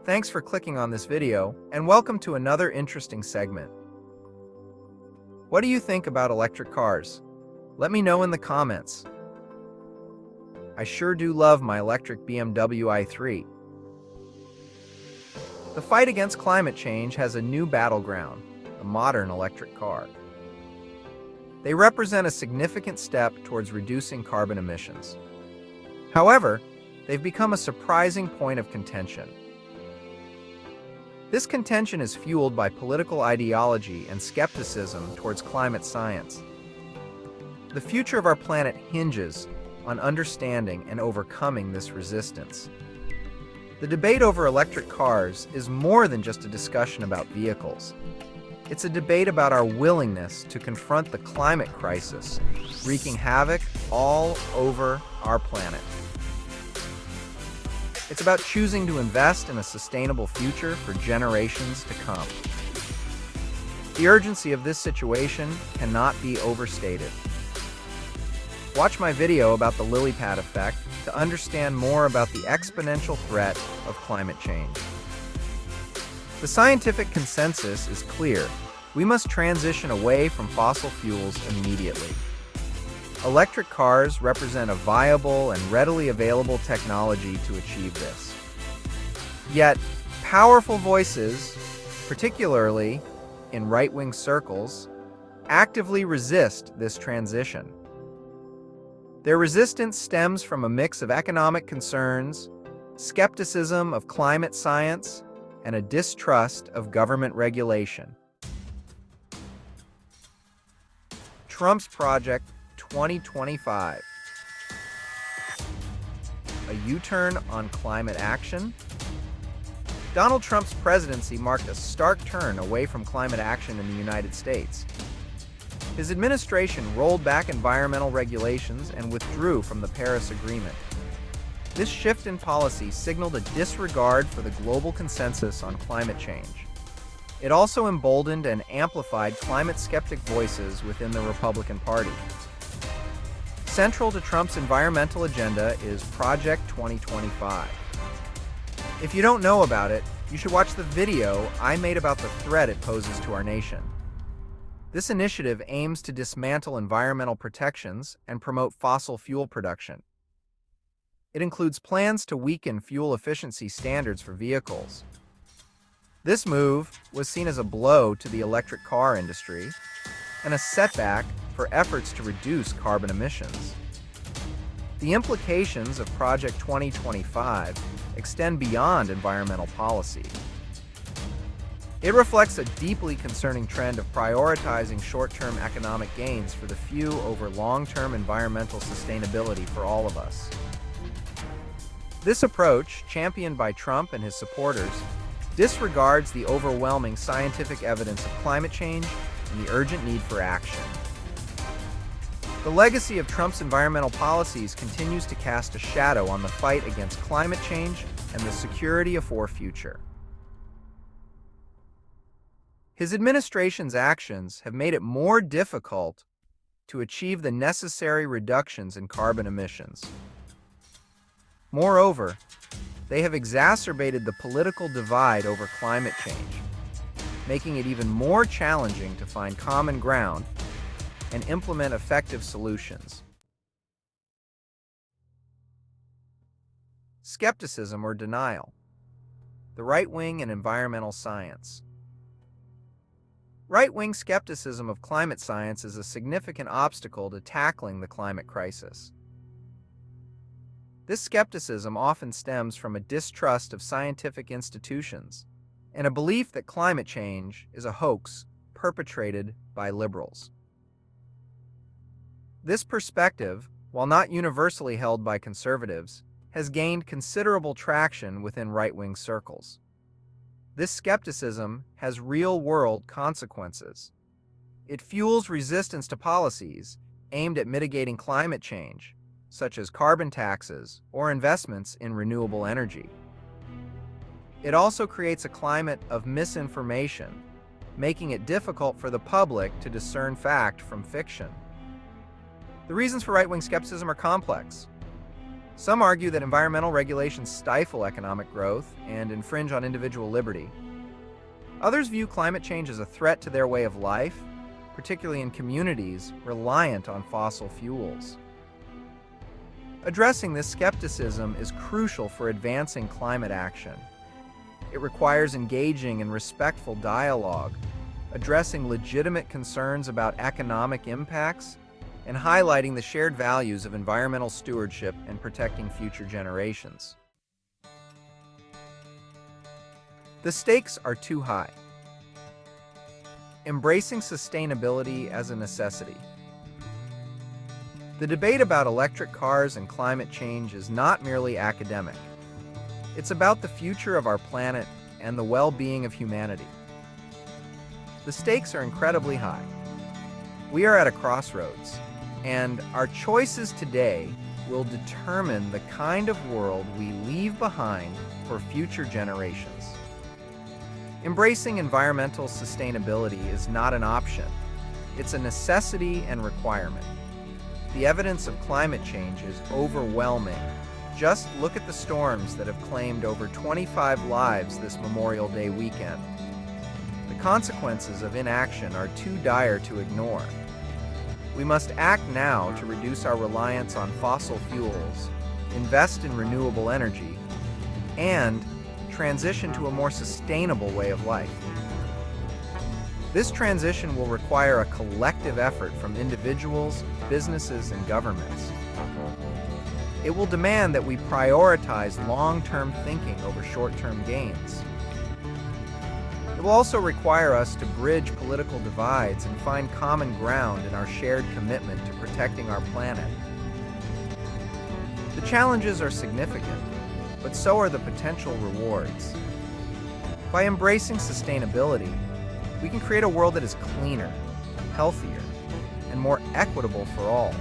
Thanks for clicking on this video, and welcome to another interesting segment. What do you think about electric cars? Let me know in the comments. I sure do love my electric BMW i3. The fight against climate change has a new battleground, the modern electric car. They represent a significant step towards reducing carbon emissions. However, they've become a surprising point of contention. This contention is fueled by political ideology and skepticism towards climate science. The future of our planet hinges on understanding and overcoming this resistance. The debate over electric cars is more than just a discussion about vehicles. It's a debate about our willingness to confront the climate crisis, wreaking havoc all over our planet. It's about choosing to invest in a sustainable future for generations to come. The urgency of this situation cannot be overstated. Watch my video about the lily pad effect to understand more about the exponential threat of climate change. The scientific consensus is clear. We must transition away from fossil fuels immediately. Electric cars represent a viable and readily available technology to achieve this. Yet, powerful voices, particularly in right-wing circles, actively resist this transition. Their resistance stems from a mix of economic concerns, skepticism of climate science, and a distrust of government regulation. Trump's Project 2025. A U-turn on climate action? Donald Trump's presidency marked a stark turn away from climate action in the United States. His administration rolled back environmental regulations and withdrew from the Paris Agreement. This shift in policy signaled a disregard for the global consensus on climate change. It also emboldened and amplified climate skeptic voices within the Republican Party. Central to Trump's environmental agenda is Project 2025. If you don't know about it, you should watch the video I made about the threat it poses to our nation. This initiative aims to dismantle environmental protections and promote fossil fuel production. It includes plans to weaken fuel efficiency standards for vehicles. This move was seen as a blow to the electric car industry and a setback for efforts to reduce carbon emissions. The implications of Project 2025 extend beyond environmental policy. It reflects a deeply concerning trend of prioritizing short-term economic gains for the few over long-term environmental sustainability for all of us. This approach, championed by Trump and his supporters, disregards the overwhelming scientific evidence of climate change and the urgent need for action. The legacy of Trump's environmental policies continues to cast a shadow on the fight against climate change and the security of our future. His administration's actions have made it more difficult to achieve the necessary reductions in carbon emissions. Moreover, they have exacerbated the political divide over climate change, making it even more challenging to find common ground and implement effective solutions. Skepticism or denial. The right-wing and environmental science. Right-wing skepticism of climate science is a significant obstacle to tackling the climate crisis. This skepticism often stems from a distrust of scientific institutions and a belief that climate change is a hoax perpetrated by liberals. This perspective, while not universally held by conservatives, has gained considerable traction within right-wing circles. This skepticism has real-world consequences. It fuels resistance to policies aimed at mitigating climate change, such as carbon taxes or investments in renewable energy. It also creates a climate of misinformation, making it difficult for the public to discern fact from fiction. The reasons for right-wing skepticism are complex. Some argue that environmental regulations stifle economic growth and infringe on individual liberty. Others view climate change as a threat to their way of life, particularly in communities reliant on fossil fuels. Addressing this skepticism is crucial for advancing climate action. It requires engaging in respectful dialogue, addressing legitimate concerns about economic impacts, and highlighting the shared values of environmental stewardship and protecting future generations. The stakes are too high. Embracing sustainability as a necessity. The debate about electric cars and climate change is not merely academic. It's about the future of our planet and the well-being of humanity. The stakes are incredibly high. We are at a crossroads, and our choices today will determine the kind of world we leave behind for future generations. Embracing environmental sustainability is not an option. It's a necessity and requirement. The evidence of climate change is overwhelming. Just look at the storms that have claimed over 25 lives this Memorial Day weekend. The consequences of inaction are too dire to ignore. We must act now to reduce our reliance on fossil fuels, invest in renewable energy, and transition to a more sustainable way of life. This transition will require a collective effort from individuals, businesses, and governments. It will demand that we prioritize long-term thinking over short-term gains. It will also require us to bridge political divides and find common ground in our shared commitment to protecting our planet. The challenges are significant, but so are the potential rewards. By embracing sustainability, we can create a world that is cleaner, healthier, and more equitable for all.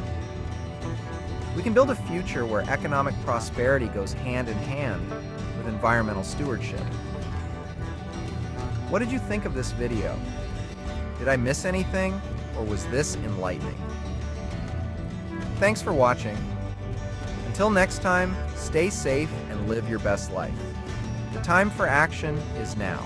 We can build a future where economic prosperity goes hand in hand with environmental stewardship. What did you think of this video? Did I miss anything, or was this enlightening? Thanks for watching. Until next time, stay safe and live your best life. The time for action is now.